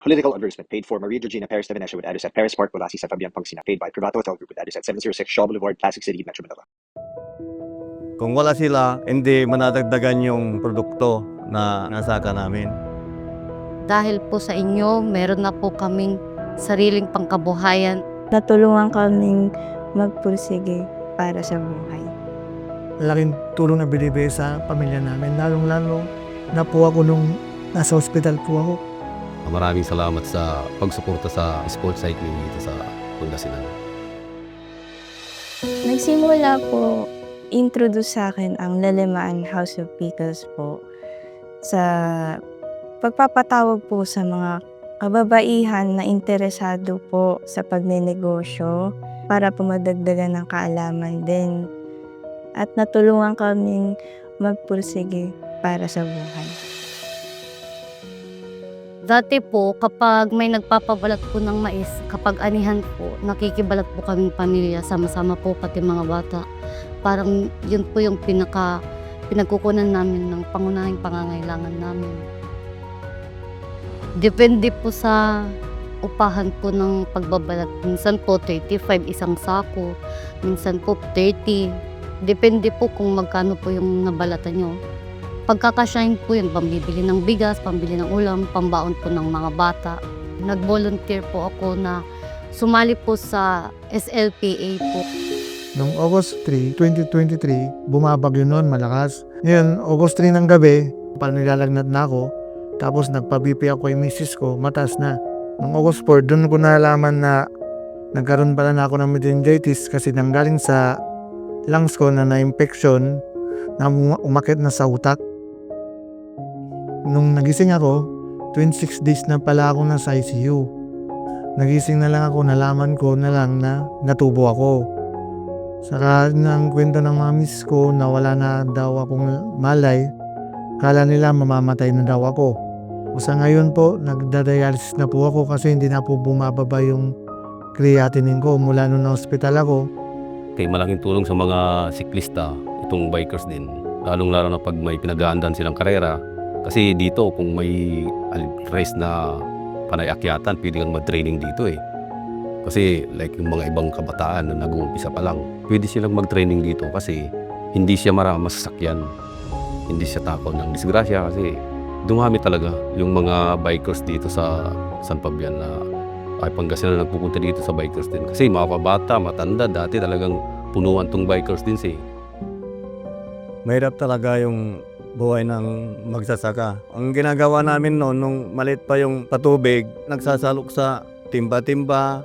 Political advertisement paid for Maria Georgina Perez de Venecia with address at Perez Park, Colasi, San Fabian, Pangasinan. Paid by Privato Hotel Group with address at 706 Shaw Boulevard, Pasig City, Metro Manila. Kung wala sila, hindi manadagdagan yung produkto na nasaka namin. Dahil po sa inyo, meron na po kaming sariling pangkabuhayan. Natulungan kaming magpursige para sa buhay. Malaking tulong na binibigay sa pamilya namin. Lalong-lalo na po ako nung nasa hospital po ako. Maraming salamat sa pagsuporta sa sports cycling dito sa Pangasinan. Nagsimula po, introduce sa akin ang Lalemaan House of Pickles po sa pagpapatawag po sa mga kababaihan na interesado po sa pagnenegosyo para po madagdagan ng kaalaman din. At natulungan kaming magpursige para sa buhay. Dati po, kapag may nagpapabalat po ng mais, kapag anihan po, nakikibalat po kaming pamilya, sama-sama po pati mga bata. Parang yun po yung pinagkukunan namin ng pangunahing pangangailangan namin. Depende po sa upahan po ng pagbabalat. Minsan po 35 isang sako, minsan po 30. Depende po kung magkano po yung nabalatan nyo. Pagkakasyahin po yun, pambibili ng bigas, pambili ng ulam, pambaon po ng mga bata. Nag-volunteer po ako na sumali po sa SLPA po. Noong August 3, 2023, bumabagyo noon, malakas. Ngayon, August 3 ng gabi, panilalagnat na ako. Tapos nagpa-BP ako kay misis ko, mataas na. Noong August 4, doon ko nalaman na nagkaroon pala na ako ng meningitis kasi nanggaling sa lungs ko na na-infection na umakit na sa utak. Nung nagising ako, 26 days na pala ako nasa ICU. Nagising na lang ako, nalaman ko na lang na natubo ako. Saka ng kwento ng mamis ko na wala na daw akong malay, kala nila mamamatay na daw ako. Sa ngayon po, nagdadialysis na po ako kasi hindi na po bumababa yung creatinine ko mula nung na-hospital ako. Kay malaking tulong sa mga siklista, itong bikers din. Lalong-lalo na pag may pinaghahandaan silang karera. Kasi dito, kung may race na panay-akyatan, pwede kang mag-training dito eh. Kasi like yung mga ibang kabataan na nag-uumpisa pa lang, pwede silang mag-training dito kasi hindi siya maraming masasakyan. Hindi siya takot ng disgrasya kasi dumami talaga yung mga bikers dito sa San Fabian na ay Pangasinan na nagpupunta dito sa bikers din. Kasi mga kabata, matanda, dati talagang punuan tong bikers din siya. Mahirap talaga yung buhay ng magsasaka. Ang ginagawa namin noon, nung maliit pa yung patubig, nagsasalok sa timba-timba.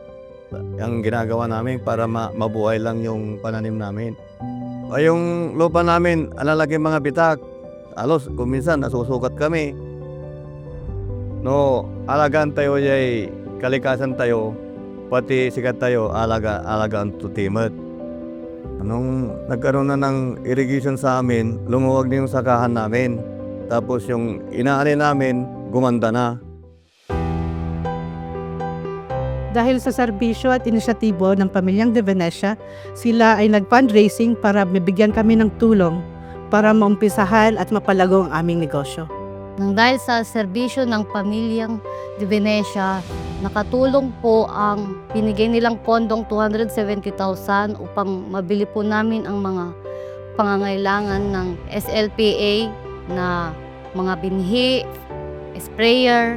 Ang ginagawa namin para mabuhay lang yung pananim namin. Ay yung lupa namin, alalagay mga bitak. Alos, kung minsan nasusukat kami. No, alagaan tayo ay kalikasan tayo, pati sikat tayo, alagaan tutimat. Nung nagkaroon na ng irrigation sa amin, lumuwag na yung sakahan namin. Tapos yung inaani namin, gumanda na. Dahil sa serbisyo at inisyatibo ng pamilyang De Venecia, sila ay nag-fundraising para mabigyan kami ng tulong para maumpisahan at mapalago ang aming negosyo. Nang dahil sa serbisyo ng pamilyang De Venecia, nakatulong po ang binigay nilang pondong 270,000 upang mabili po namin ang mga pangangailangan ng SLPA na mga binhi, sprayer.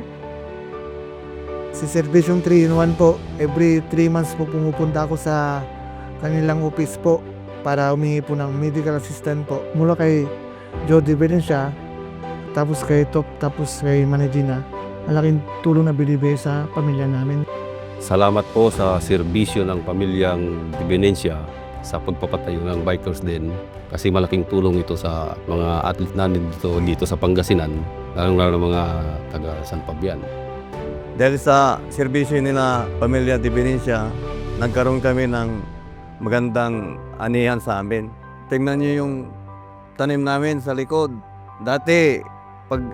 Si Servisyong 3-in-1 po, every 3 months po pumupunta ako sa kanilang office po para humingi po ng medical assistant po. Mula kay Joe De Venecia, tapos kay Top, tapos kay Managina. Malaking tulong na binibigay sa pamilya namin. Salamat po sa serbisyo ng pamilyang De Venecia sa pagpapatayo ng bikers din. Kasi malaking tulong ito sa mga athlete namin dito sa Pangasinan, lalong-lalo ng mga taga San Fabian. Dahil sa serbisyo nila, pamilya De Venecia, nagkaroon kami ng magandang anihan sa amin. Tingnan niyo yung tanim namin sa likod. Dati, pag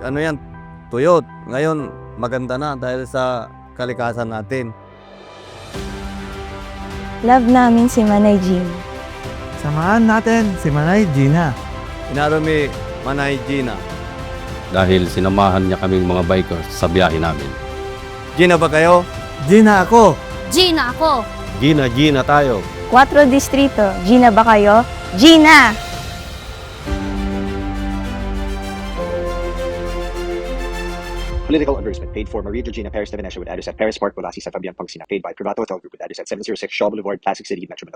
tuyot. Ngayon, maganda na dahil sa kalikasan natin. Love namin si Manay Jim. Samahan natin si Manay Gina. Inarami Manay Gina. Dahil sinamahan niya kaming mga bikers sa biyahe namin. Gina ba kayo? Gina ako. Gina ako! Gina tayo. 4 distrito. Gina ba kayo? Gina! Political advertisement paid for Maria Georgina Perez de Venecia with address at Paris Park, Walasisa, Fabian Pangasinan. Paid by Privato Hotel Group with address at 706 Shaw Boulevard, Classic City, Metro Manila.